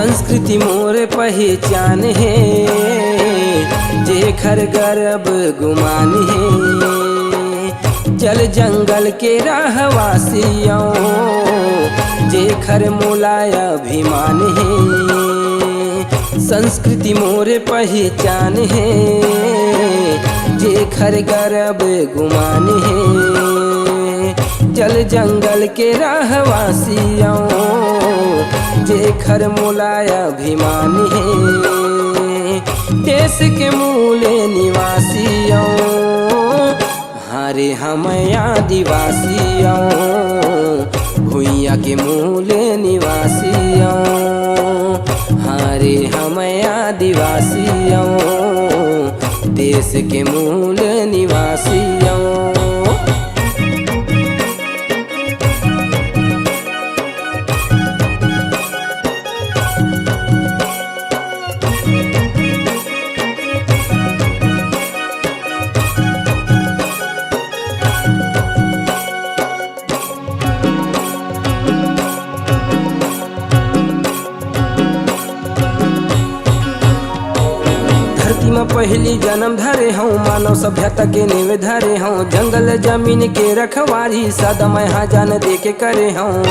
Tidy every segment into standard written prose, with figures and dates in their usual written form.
संस्कृति मोर पहचान है, जेखर गर्व गुमान है। जल जंगल के रहवासियों जेखर मोलाय अभिमान है। संस्कृति मोर पहचान है, जेखर गर्व गुमान है। जल जंगल के रहवासियों जेखर मोलाय अभिमान है। देश के मूल निवासियों हरे हम आदिवासियों, भुइया के मूल निवासियों हरे हम आदिवासियों, देश के मूल निवासियों। पहली जन्म धरे हूँ, मानव सभ्यता के नींव धरे हूँ। जंगल जमीन के रखवारी सदा मैं हाँ जान दे के करे हूँ।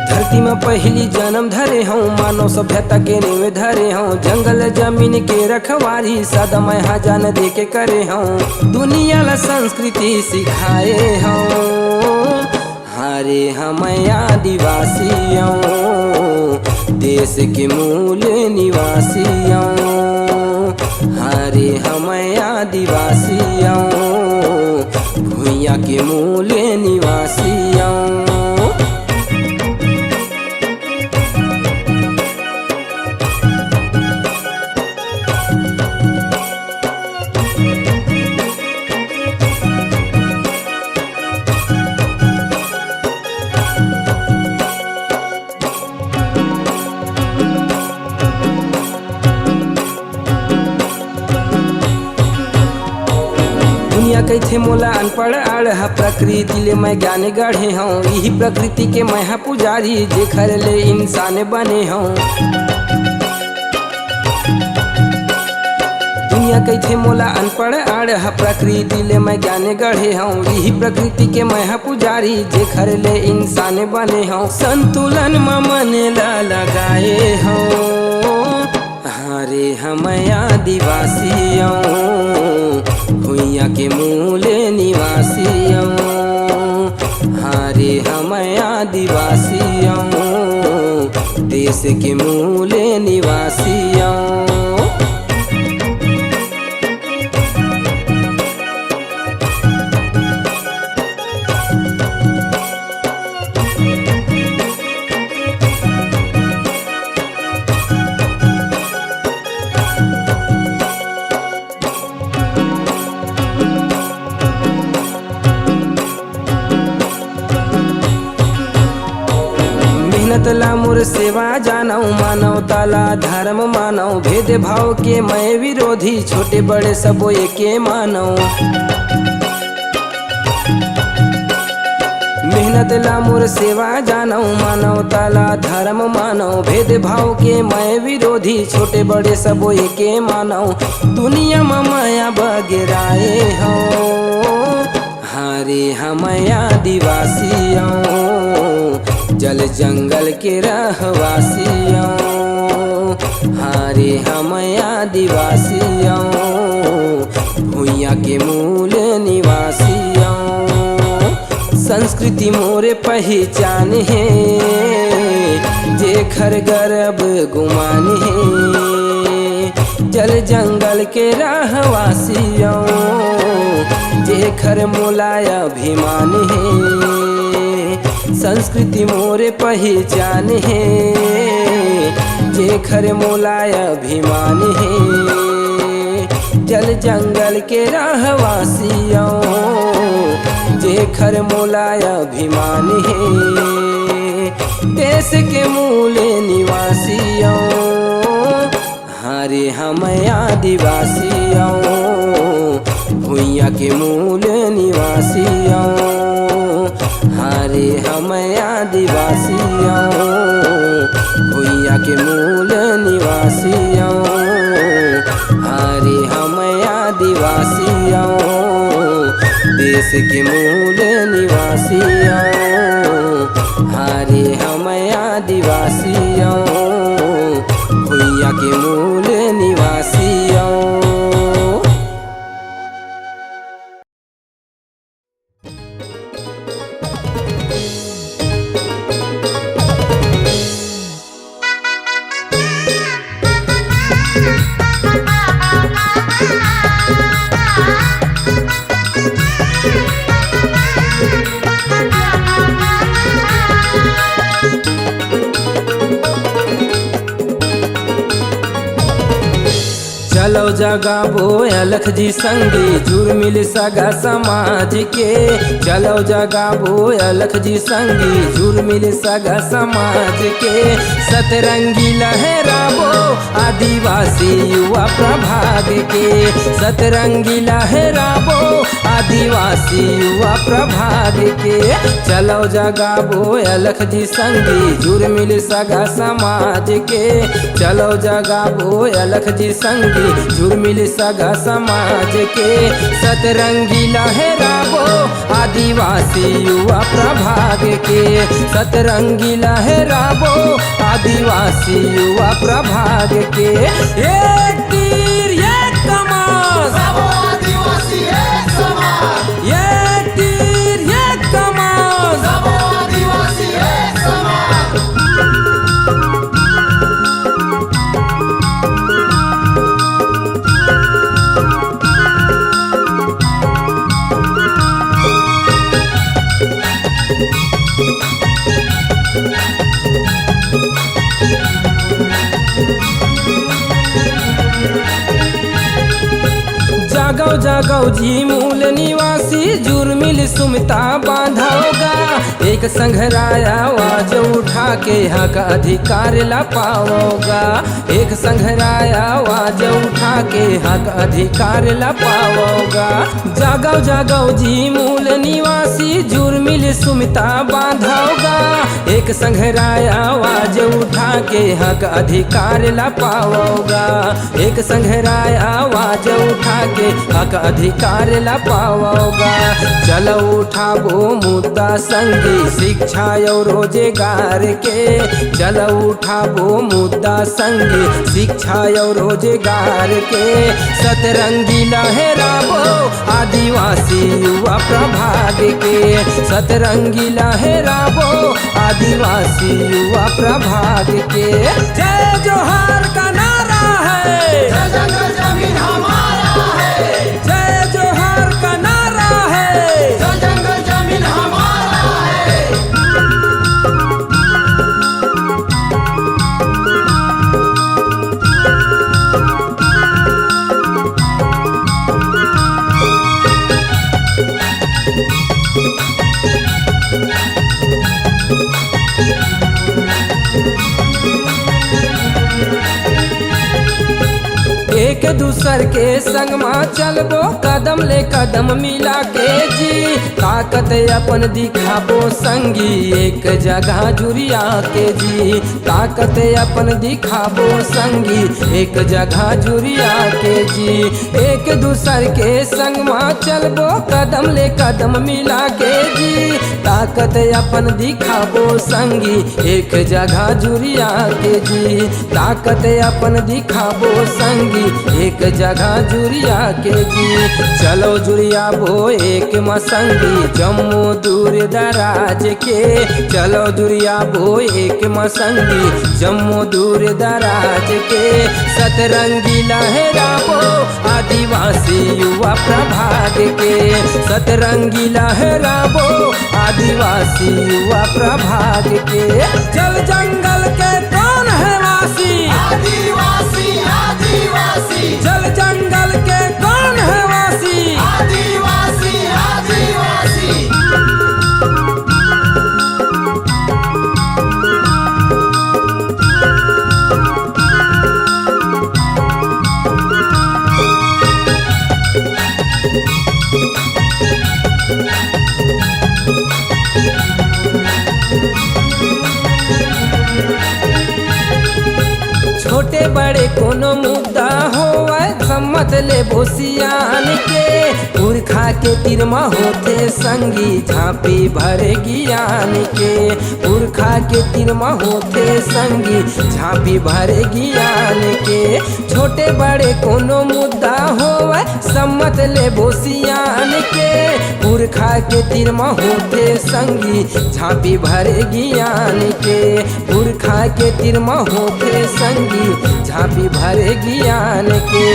धरती में पहली जन्म धरे हूँ, मानव सभ्यता के नींव धरे हूँ। जंगल जमीन के रखवारी सदा मैं हाँ जान दे के करे हूँ। दुनिया ला संस्कृति सिखाए हूँ, हरे हम आदिवासियों, देश के मूल निवासियों हरे हम आदिवासियों, भुइया के मूल निवासियों। दुनिया कैथे मोला अनपढ़ आड़ हा, प्रकृति ले मैं ज्ञान गढ़े हूँ। यही प्रकृति के मैं हा पुजारी, जेखर ले इंसान बने हूँ। दुनिया कैथे मोला अनपढ़ आड़ हा, प्रकृति ले मैं ज्ञान गढ़े हूँ। यही प्रकृति के मैं हा पुजारी, जेखर ले इंसान बने हूँ। संतुलन में मन ला लगाए हूँ, हरे हम आदिवासियों, भुइया के मूल निवासियों हरे हम आदिवासियों, देश के मूल निवासियों। मेहनत ला मोर सेवा जानऊ, मानवता ला धर्म मानऊ। भेद भाव के मैं विरोधी, छोटे बड़े सबो एके मानऊ। मेहनत ला मोर सेवा जानऊ, मानवता ला धर्म मानऊ। भेद भाव के मैं विरोधी, छोटे बड़े सबो एके मानऊ। दुनिया में माया बगराए हूँ, हरे हम आदिवासियों, जल जंगल के रहवासियों हरे हम आदिवासियों, भुइया के मूल निवासियों। संस्कृति मोर पहचान है, जेखर गर्व गुमान है। जल जंगल के रहवासियों जेखर मोलाय अभिमान है। संस्कृति मोर पहचान है, जेखर मोलाय अभिमान है। जल जंगल के रहवासियों जेखर मोलाय अभिमान है। देश के मूल निवासियों हरे हम आदिवासियों, भुइया के मूल निवासियों। हारे हम आदिवासियों भुइया के मूल निवासियों। हारे हम आदिवासियों देश के मूल निवासियों। हारे हम आदिवासियों भुइया के मूल निवासियों। चलो जगाबो अलख जी संगी जुर्मिल सगा समाज के। चलो जगाबो अलख जी संगी जुर्मिल सगा समाज के। सतरंगी लहराबो आदिवासी युवा प्रभाग के। सतरंगी लहराबो आदिवासी युवा प्रभाग के। चलो जगाबो अलख जी संगी जुर्मिल सगा समाज के। चलो जगाबो अलख जी संगी जुर्मिल सगा समाज के। सतरंगी लहराबो आदिवासी युवा प्रभाग के। सतरंगी लहराबो आदिवासी युवा प्रभाग के। एक तीर एक कमान सबो आदिवासी एक समान। एक तीर एक कमान सबो आदिवासी एक समान। जागो जागो जी मूल निवासी जुर्मिल सुमिता बांधोगा। एक संघराया आवाज उठा के हक अधिकार ला पाओगा। एक संघराया आवाज उठा के हक अधिकार ला पाओगा। जागो जागो जी मूल निवासी जुर्मिल सुमिता बांधोगा। एक संघराया आवाज उठा के हक अधिकार ला पाओगा। एक संघराया आवाज उठा के हक अधिकार ला पाओगा। चलो उठाबो मुद्दा संगी शिक्षा और रोजगार के। चलो उठाबो मुद्दा संगी शिक्षा और रोजगार के। सतरंगी लहराबो आदिवासी युवा प्रभाग के। सतरंगी लहराबो आदिवासी युवा प्रभाग के। जय जोहार का नारा है, जय जंगल जमीन हमारा है। जय जोहार का नारा है, जय जंगल जमीन हमारा है। एक दूसर के संग में चलबो कदम ले कदम मिला के जी। ताकत अपन दिखाबो संगी एक जगह जुरिया के जी। ताकत अपन दिखाबो संगी एक जगह जुरिया के जी। एक दूसर के संग में चलबो कदम ले कदम मिला के जी। ताकत अपन दिखाबो संगी एक जगह जुरिया के जी। ताकत अपन दिखाबो संगी एक जगह जुरिया के जी। चलो जुरिया बो एक मसंगी जम्मू दूर दराज के। चलो जुरिया बो एक मसंगी जम्मू दूर दराज के। सतरंगी लहराबो आदिवासी युवा प्रभाग के। सतरंगी लहराबो आदिवासी युवा प्रभाग के। जल जंगल के कौन है वासी, आदिवासी आदिवासी। जल जंगल के कौन है वासी, आदिवासी आदिवासी। छोटे बड़े कोनो मुद्दा होवे सम्मत ले बोसियान के पुरखा के तिरमा होते संगी झांपी भरे ज्ञान के पुरखा के तिरमा होते संगी झांपी भरे ज्ञान के छोटे बड़े कोनो मुद्दा होवे सम्मत ले बोसियान के पुरखा के तिरमा होते संगी झांपी भरे ज्ञान के पुरखा के तिरमा होते संगी झांपी भरे ज्ञान के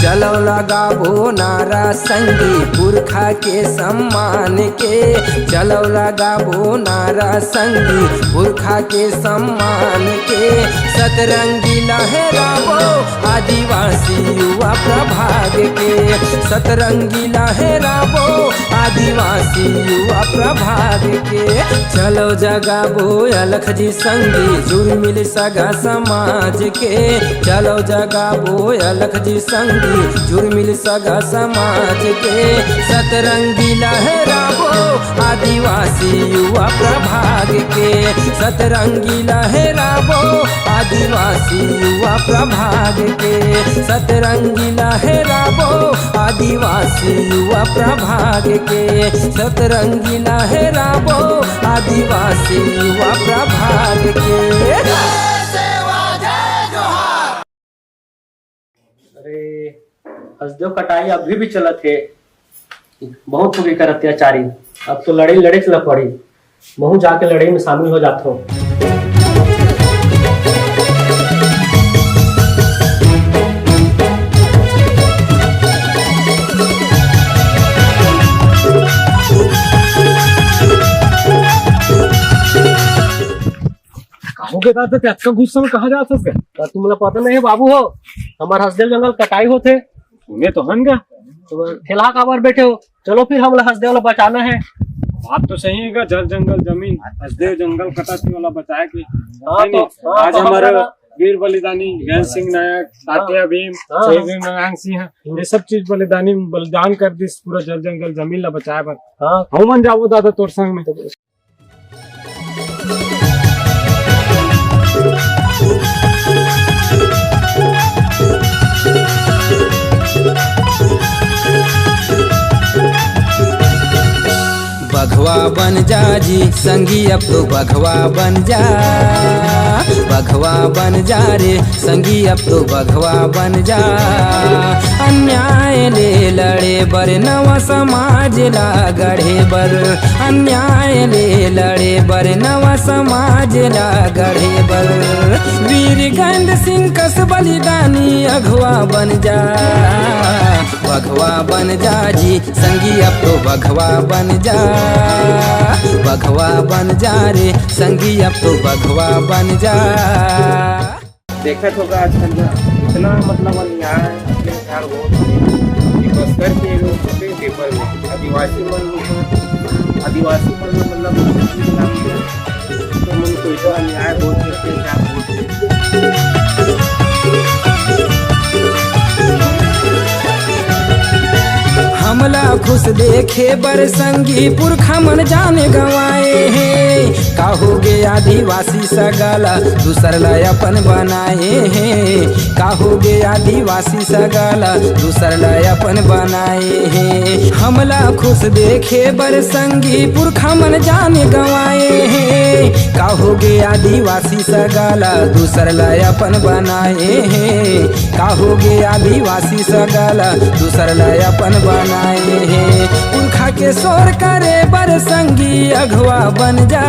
चलो लगाबो नारा संगी पुरखा के सम्मान के चलो लगाबो नारा संगी पुरखा के सम्मान के सतरंगी लहराबो आदिवासी युवा प्रभाग के सतरंगी लहराबो आदिवासी युवा प्रभाग के चलो जगाबो अलख जी संगी जुड़ मिल सगा समाज के चलो जगाबो अलख जी संगी जुड़ मिल सगा समाज के सतरंगी लहराबो आदिवासी युवा प्रभाग के सतरंगी लहराबो आदिवासी युवा प्रभाग के सतरंगी लहराबो आदिवासी युवा प्रभाग के सतरंगी लहराबो आदिवासी युवा प्रभाग के। अरे हसदेव कटाई अभी भी चलत है, बहुत हो गई कर अत्याचारी। अब तो लड़ाई लड़े चला पड़ी, महू जाके लड़ाई में शामिल हो जाता हूँ। के दादा त्याचा गुस्सा में कहा जात है तो तुम्हाला पता नहीं है बाबू हो, हमारे हसदेव जंगल कटाई होते तुम्हें तो हन गा तो ठेला काबर बैठे हो। चलो फिर हम हसदेव वाला बचाना है। बात तो सही है, जल जंगल जमीन हसदेव जंगल कटाती वाला बचाए की आज तो हमारे वीर बलिदानी ज्ञान सिंह नायक तात्या भीम शहीद नारायण सिंह ये सब चीज बलिदानी बलिदान कर दी पूरा जल जंगल जमीन ला बचाए बर। हम मन जाबो दादा तोर संग में। बघवा बन जा जी संगी अब तो बघवा बन जा बघवा बन जा रे संगी अब तो बघवा बन जा अन्याय ले लड़े बर नवा समाज ला गढ़े बर अन्याय ले लड़े बर नवा समाज ला गढ़े बर वीर गंध सिंह कस बलिदानी अघवा बन जा बघवा बन जा जी संगी अब तो बघवा बन जा बघवा बन जा रे संगी अब तो बघवा बन जा। देखत होगा आजकल इतना मतलब अन्याय अत्याचार हो बस करके लोग पेपर में आदिवासी मन मतलब तो मन को इतना अन्याय बहुत अत्याचार हमला खुश देखे बर संगी पुरखा मन जाने गवाए हैं का हो गए आदिवासी सगाला दूसर ला अपन बनाए हैं का हो गए आदिवासी सगाला दूसर ला अपन बनाए हैं हमला खुश देखे बर संगी पुरखा मन जाने गवाए हैं का हो गए आदिवासी सगाला दूसर ला अपन बनाए हैं का हो गए आदिवासी सगाला दूसर ला अपन बनाए हैं पुरखा के शोर करे बर संगी अघवा बन जा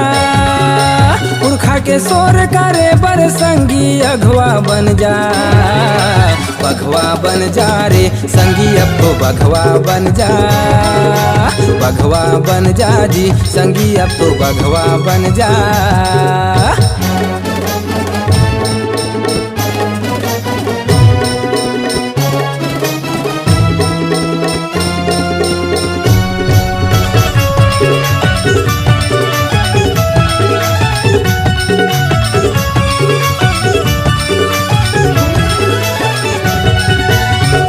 पुरखा के शोर करे बर संगी अघवा बन जा बघवा बन जा रे संगी अब तो बघवा बन जा बघवा बन जा जी संगी अब तो बघवा बन जा।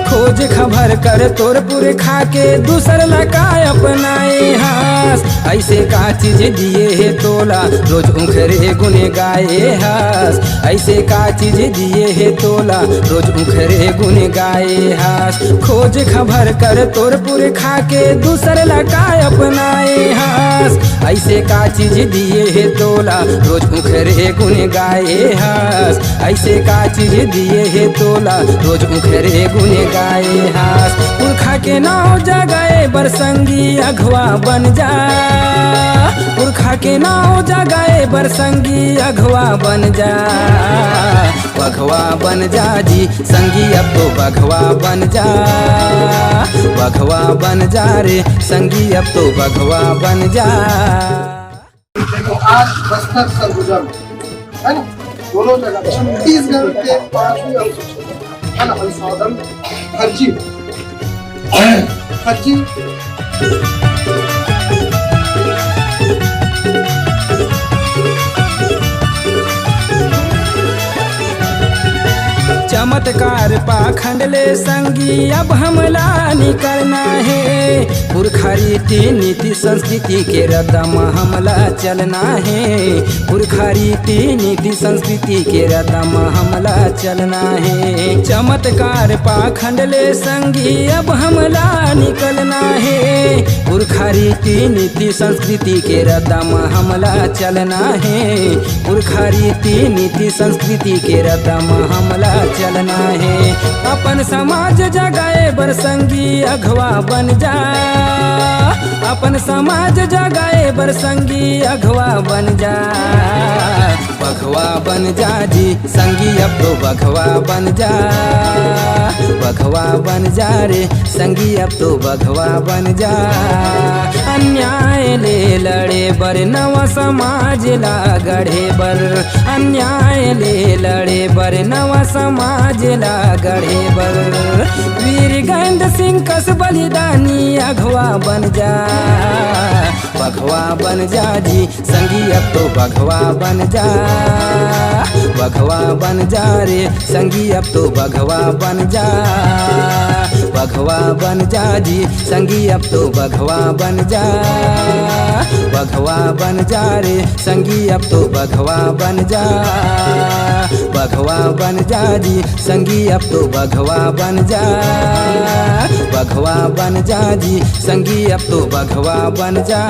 खोज खबर खबर कर तोर पूरे खा के दूसर लगा अपनाए हास। ऐसे का चीज दिए है तोला रोज उखरे गुने गाए हास। ऐसे का चीज दिए है तोला रोज उखरे गुने गाए हास। खोज खबर कर तोर पूरे खा के दूसर लगा अपनाए हास। ऐसे का चीज दिए है तोला रोज उखरे गुने गाए हास। ऐसे का चीज दिए है तोला रोज उखरे गुने गाए हास। पुरखा के नाव जगाए बरसंगी अघवा बन जा। पुरखा के नाव जगाए बरसंगी अघवा बन जा। बघवा बन जा जी संगी अब तो बघवा बन जा। बघवा बन जा रे संगी अब तो बघवा बन जा। देखो आज बस्तर सरगुजा में है ना दोनों जगह छत्तीसगढ़ के 5वीं अनुसूची है ना संशोधन फर्जी फर्जी चमत्कार पाखंड ले संगी अब हमला निकलना है। पुरखा रीति नीति संस्कृति के रदम हमला चलना है। पुरखा रीति नीति संस्कृति के रदम हमला चलना है। चमत्कार पाखंड ले संगी अब हमला निकलना है। पुरखा रीति नीति संस्कृति के रदम हमला चलना है। पुरखा रीति नीति संस्कृति के रदम हमला चलना है। अपन समाज जगाए बरसंगी अघवा बन जा। अपन समाज जगाए बरसंगी अघवा बन जा। बघवा बन जा जी संगी अब तो बघवा बन जा। बघवा बन जा रे संगी अब तो बघवा बन जा। अन्याय ले लड़े बर नवा समाज ला गढ़े बर। अन्याय ले लड़े बर नवा समाज ला गढ़े बर। वीर गंध सिंह कस बलिदानी अघवा बन जा। बघवा बन जा जी संगी अब तो बघवा बन जा। बघवा बन जा रे संगी अब तो बघवा बन जा। बघवा बन जा जी संगी अब तो बघवा बन जा। बघवा बन जा रे संगी अब तो बघवा बन जा। बघवा बन जा जी संगी अब तो बघवा बन जा। बघवा बन जा जी संगी अब तो बघवा बन जा।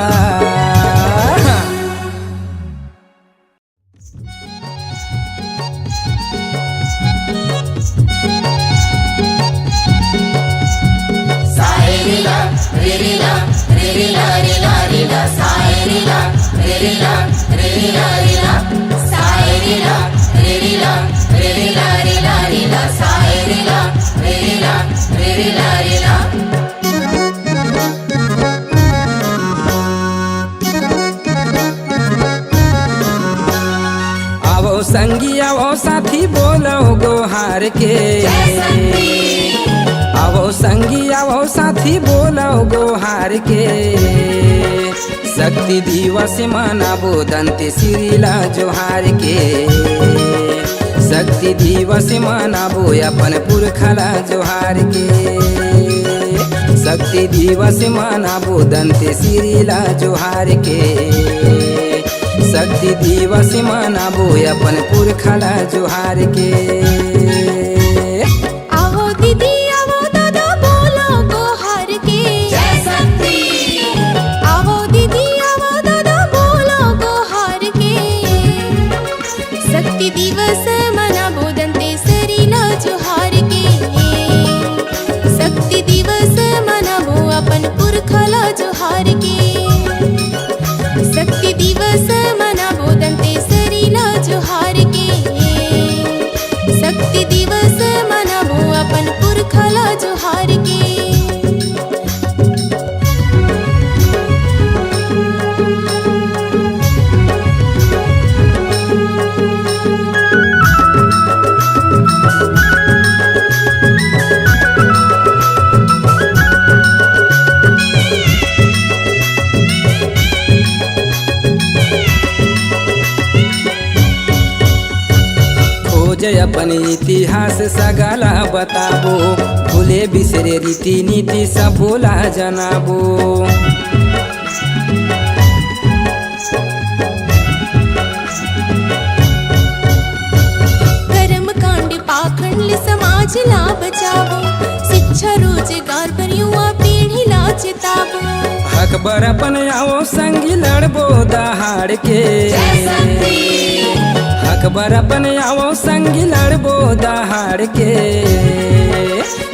आवो संगी आवो साथी बोलो गोहार के। आवो संगी आवो साथी बोलो गोहार के। शक्ति दिवस मनाबो दंते सिरिला जोहार के। शक्ति दिवस मनाबो अपन पुरखला जोहार के। शक्ति दिवस मनाबो दंते सिरिला जोहार के। शक्ति दिवस मनाबो अपन पुरखला जोहार के। आवो दीदी आवो दादा बोलो गोहार के। जय शक्ति। आवो दीदी आवो दादा बोलो गोहार के। शक्ति दिवस मनाबो दंते सरीला जोहार के। शक्ति दिवस मनाबो अपन पुरखला जोहार के। शक्ति दिवस मनाबो दंते सरीला जोहार के। शक्ति दिवस मनाबो अपन पुरखला जोहार के। परिचय अपन इतिहास सगाला बताबो, भूले बिसरे रीति नीति सब बोला जनाबो। कर्म कांड पाखंड समाज ला बचावो, शिक्षा रोजगार पर युवा पीढ़ी ला चितावो। हक बर अपन आओ संगी लड़बो दहाड़ के, हक बर अपन आओ संगी लड़बो दहाड़ के।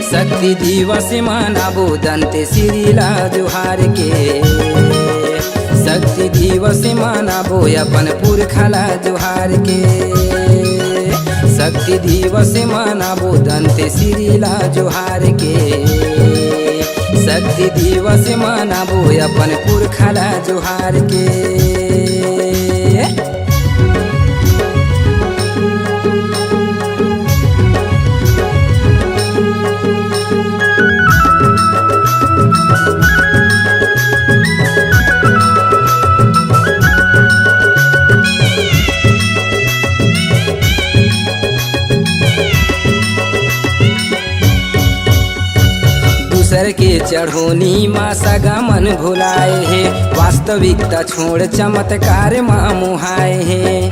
शक्ति दिवस मनाबो दंते सिरिला जोहार के, शक्ति दिवस मनाबो अपन पुरखला जोहार के। शक्ति दिवस मनाबो दंते सिरिला जोहार के, शक्ति दिवस मनाबो अपन पुरखला जोहार के। दूसर के चढ़ोनी माँ सगा मन भुलाए है, वास्तविकता छोड़ चमत्कार माँ मुहाए है।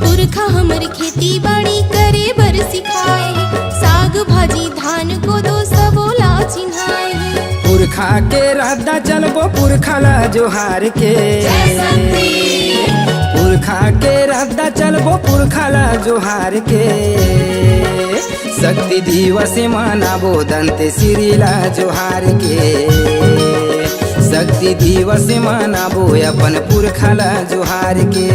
पुरखा हमर खेती बाड़ी करे बर सिखाए, साग भाजी धान को दो सबोला चिन्हाए। पुरखा के रद्दा चलबो पुरखला जोहार के, पुरखा के रद्दा चलबो पुरखला जोहार के। शक्ति दिवस मनाबो दंते सिरिला जोहार के, शक्ति दिवस मनाबो अपन पुरखला जोहार के।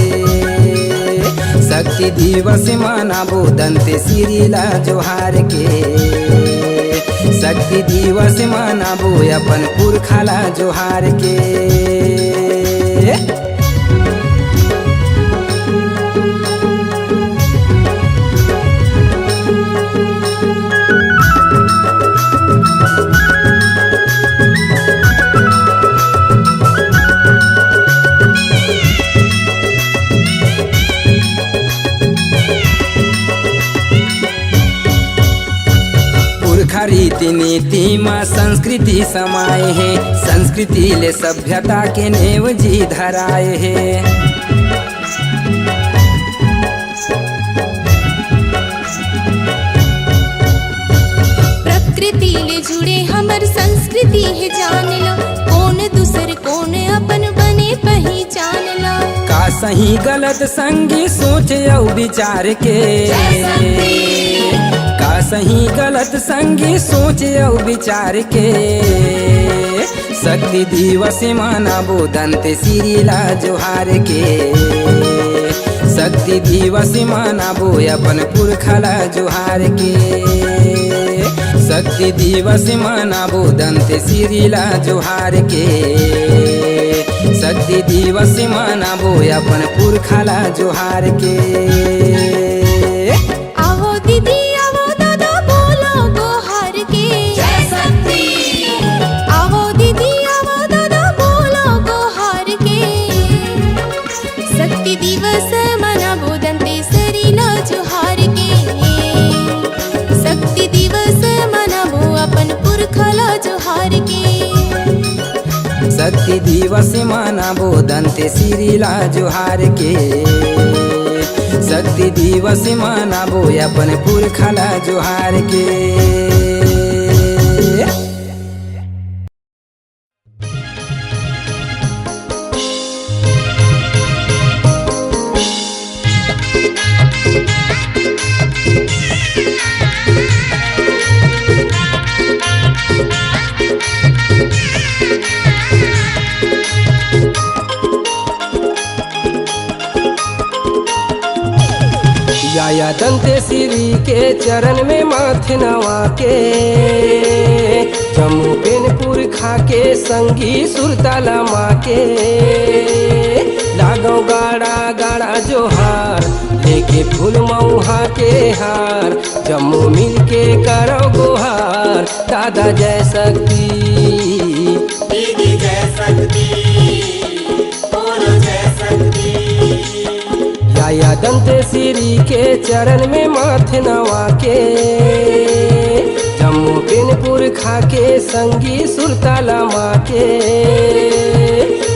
शक्ति दिवस मनाबो दंते सिरिला जोहार के, शक्ति दिवस मनाबो अपन पुरखला जोहार के। पुरखा रीति नीति माँ संस्कृति समाये है, संस्कृति ले सभ्यता के नेव जी धराए है। प्रकृति ले जुड़े हमर संस्कृति है जान लो, कौन दूसर कौन अपन बने पहचान लो। का सही गलत संगी सोच और विचार के, का सही गलत संगी सोच और विचार के। शक्ति दिवस मनाबो दंते सिरिला जोहार के, शक्ति दिवस मनाबो अपन पुरखला जोहार के। शक्ति दिवस मनाबो दंते सिरिला जोहार के, शक्ति दिवस मनाबो अपन पुरखला जोहार के। आओ दीदी आओ दादा बोलो गोहार के, जय शक्ति। आओ दीदी आओ दादा बोलो गोहार के। शक्ति दिवस मनाबो दंते सिरिला जोहार के, शक्ति दिवस मनाबो अपन पुरखला जोहार के। शक्ति दिवस मनाबो दंते सिरिला जोहार के, शक्ति दिवस मनाबो अपन पुरखला जोहार के। या दंते सिरी के चरण में माथ नवा के, जम्मू पेनपुर खा के संगी सुरताला माँ के। लागो गाड़ा गाड़ा जोहार लेके फूल मऊहा के हार, जम्मू मिल के करो गुहार। दादा जय शक्ति, दीदी जय शक्ति। दंतेश्वरी के चरण में माथे नवा के, जम्मू बिनपुर खाके संगी सुरताला माँ के,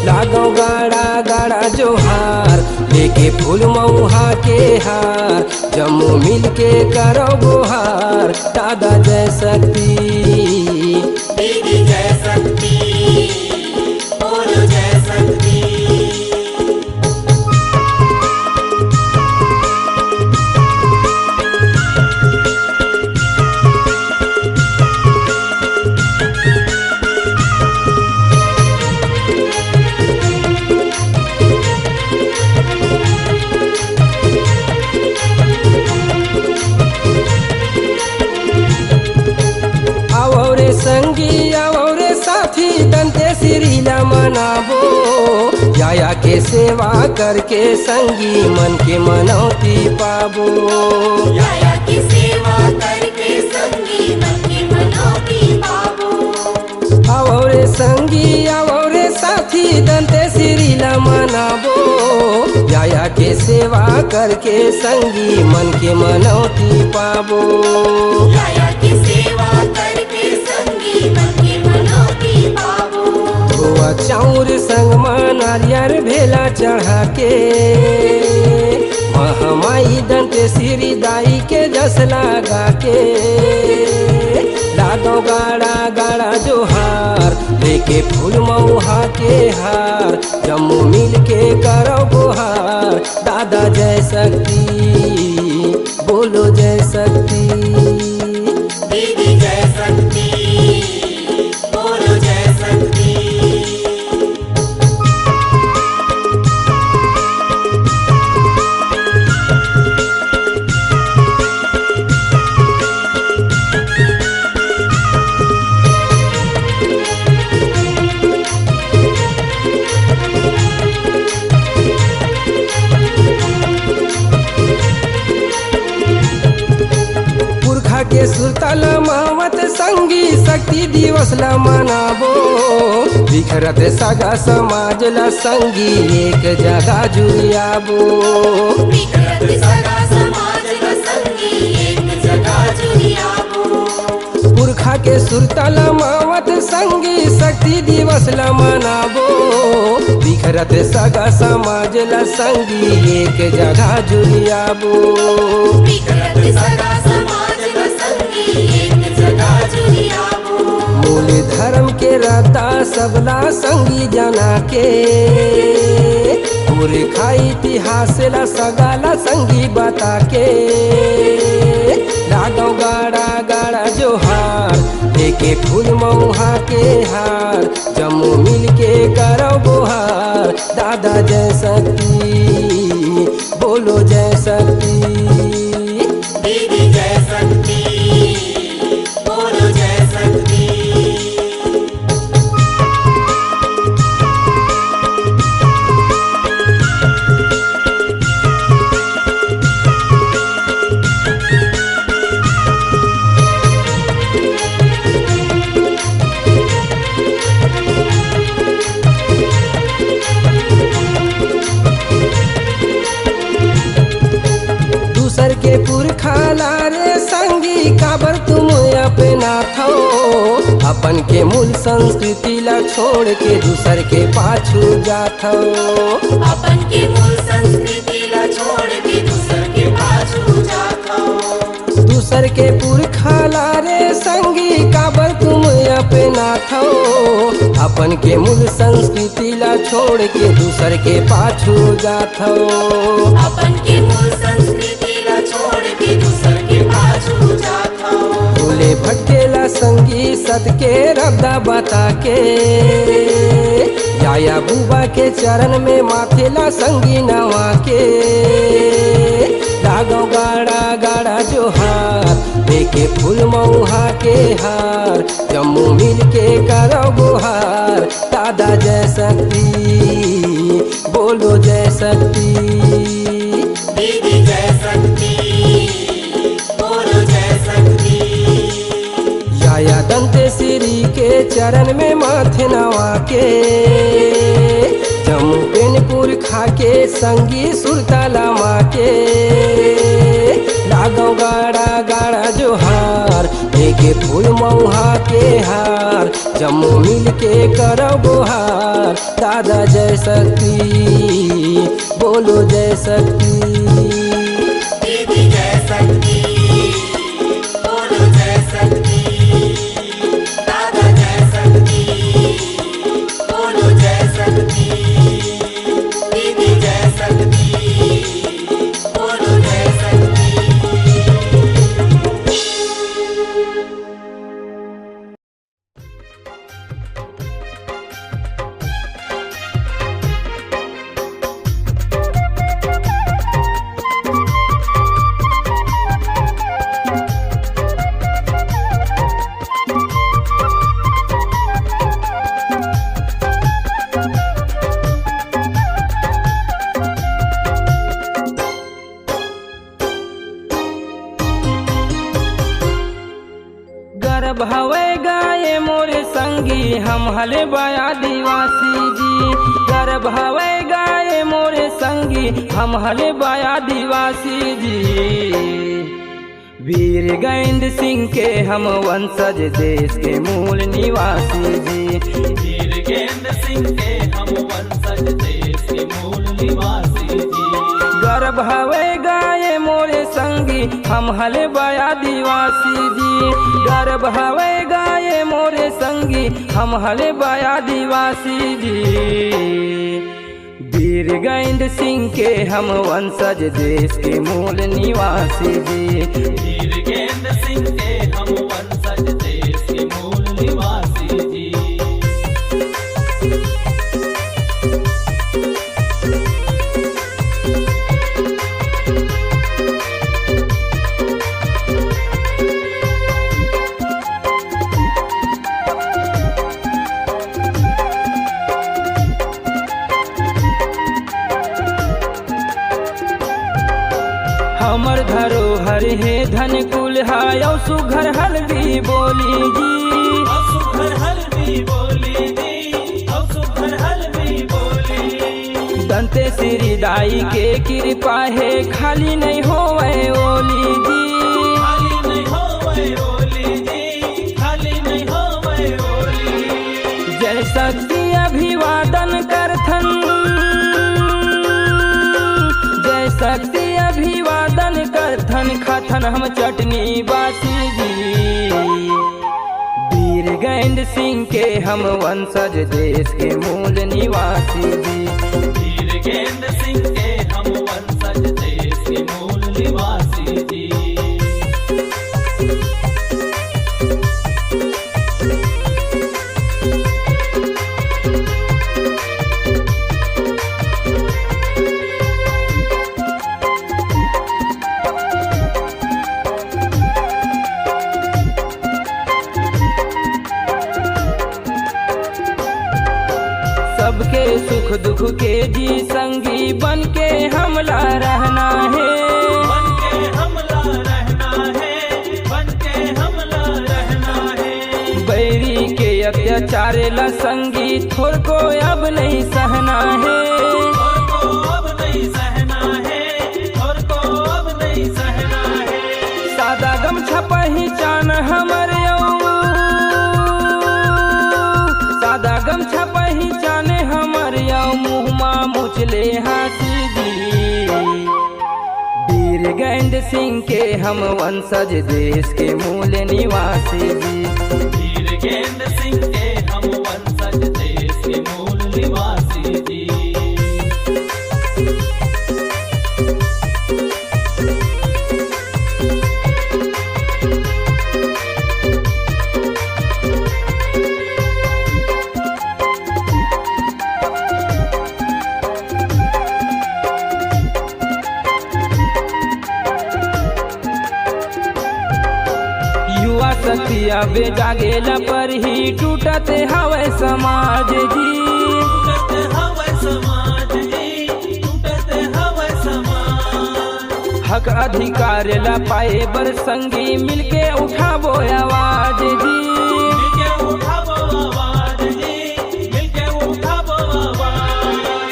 लागो गाड़ा गाड़ा जोहार लेके फूल मऊहा के हार, जम्मू मिल के करो गुहार, दादा जय शक्ति दीदी जय शक्ति, बोलो जय शक्ति। संगी और साथी दंतेश्वरी ला मनाबो, याया के सेवा करके संगी मन के मनौती पाबो, याया की सेवा करके संगी मन की मनौती पाबो। और संगी और साथी दंतेश्वरी ला मनाबो, याया के सेवा करके संगी मन के मनौती पाबो, याया की सेवा करके संगी मन की मनौती पाबो। धोआ चाउर संग नारियर भेला चढ़ा के, महामाई दंतेश्वरी दाई के जस लगा के, लागो गाड़ा गाड़ा जोहार लेके फूल मऊहा के हार, जम्मू मिल के करो गुहार, दादा जय शक्ति बोलो जय शक्ति, दीदी जय शक्ति, बोलो जय शक्ति। के सुरताला मावत संगी शक्ति दिवस ला मनाबो, बिखरत सगा समाज ला संगी एक जगह जुड़ियाबो, बिखरत सगा समाज ला संगी एक जगह जुड़ियाबो। पुरखा के सुरताला मावत संगी शक्ति दिवस ला मनाबो, बिखरत सगा समाज ला संगी एक जगह जुड़ियाबो, बिखरत सगा समाज ला संगी एक जगह जुड़ियाबो। मूल धर्म के रता सबला संगी जना के, पुरखा इतिहास ला सगाला संगी बता के, लागो गाड़ा गाड़ा जोहार लेके फूल मऊहा के हार, जम्मू मिल के करो गुहार, दादा जय शक्ति बोलो जय शक्ति, दीदी जय शक्ति, बोलो जय शक्ति। दूसर के पुरखा लारे संगी काबर तुम अपना थो, अपन के मूल संस्कृति ला छोड़ के दूसर के पाछू जाथो, अपन के मूल संस्कृति ला छोड़ के दूसर के पाछू जाथो। दूसर के पुरखा लारे संगी काबर तुम अपना थो, अपन के मूल संस्कृति ला छोड़ के दूसर के पाछू जाथो, अपन के मूल संस्कृति ला छोड़ के दूसर के पाछू जाथो। भोले भटकेला संगी सत के रद्दा बता के, याया बुबा के चरण में माथेला संगी नवा के, लागो गाड़ा गाड़ा जोहार लेके फूल मऊहा के हार, जम्मू मिल के करो गुहार, दादा जय शक्ति बोलो जय शक्ति, दीदी जय शक्ति, बोलो जय शक्ति। याया दंतेश्वरी के चरण में माथे नवा के, जम्मू पेनपुर खाके संगी सुरताला माँ के लागो गाड़ा गाड़ा जोहार देखे फूल मऊहा के हार जम्मू मिल के करो गुहार दादा जय शक्ति बोलो जय शक्ति दीदी जय शक्ति बोलो जय शक्ति दादा जय शक्ति बोलो जय शक्ति दीदी जय शक्ति बोलो जय शक्ति। गर्भ हवे गाये मोरे संगी हम हले बया आदिवासी जी गर्भ हवे गाये मोरे संगी हम हले बया आदिवासी जी वीर गोविंद सिंह के हम वंशज देश के मूल निवासी जी वीर गोविंद सिंह के हम वंशज देश के मूल निवासी जी गर्भ हवे गाये मोरे संगी हम हले बया आदिवासी जी गर्भ हवे गाये मोरे संगी हम हले बया आदिवासी जी वीर गोविंद सिंह के हम वंशज देश के मूल निवासी जी वीर गोविंद सिंह के हम वंशज देश के मूल निवासी जी। हमर धरोहर हे धन कुल हायौ सुघर हलवी बोली जी सुघर हलवी बोली जी सुघर हलवी बोली दंते श्री दाई के कृपा है खाली नहीं होवे ओली जी खाली नहीं होवे ओली जी खाली नहीं होवे ओली जय शक्ति अभिवादन करथन जय शक्ति अभिवादन करथन खाथन हम चटनी बासी जी वीर गोविंद सिंह के हम वंशज देश के मूल निवासी जी वीर गोविंद सिंह के हम वंशज देश के मूल निवासी जी। सबके सुख दुख के जी संगी बन के हमला रहना है बनके हमला रहना है बनके हमला रहना है बैरी के अत्याचार ला संगी थोड़ को अब नहीं सहना है और को अब नहीं सहना है और को अब नहीं सहना है सादा गमछा पहचान हमर सादा गमछा पहचान हमर मुँहमा मुचले हाथी जी वीर गोविंद सिंह के हम वंशज देश के मूल निवासी जी वीर गोविंद सिंह के हम वंशज देश के मूल निवासी जी। युवा शक्ति अब जागेला पर ही टूटत हवे समाज जी टूटत हवे समाज जी टूटत हवे समाज हक अधिकार ला पाए बर संगी मिलके उठावो आवाज जी मिलके उठावो आवाज जी मिलके उठावो आवाज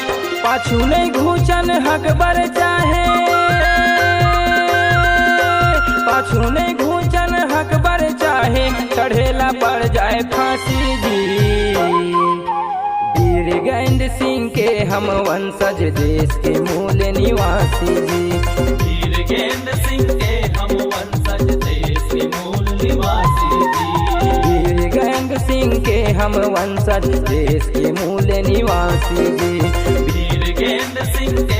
पाछू नहीं घूचन हकबर चाहे, पाछू नहीं घूचन हकबर चाहे, चढ़ेला पड़ जाए फांसी जी। वीर गैंड सिंह के हम वंशज देश के मूल निवासी जी। वीर गेंद सिंह के हम वंशज देश के मूल निवासी जी। वीर गैंग सिंह के हम वंशज देश के मूल निवासी जी। वीर गेंद सिंह के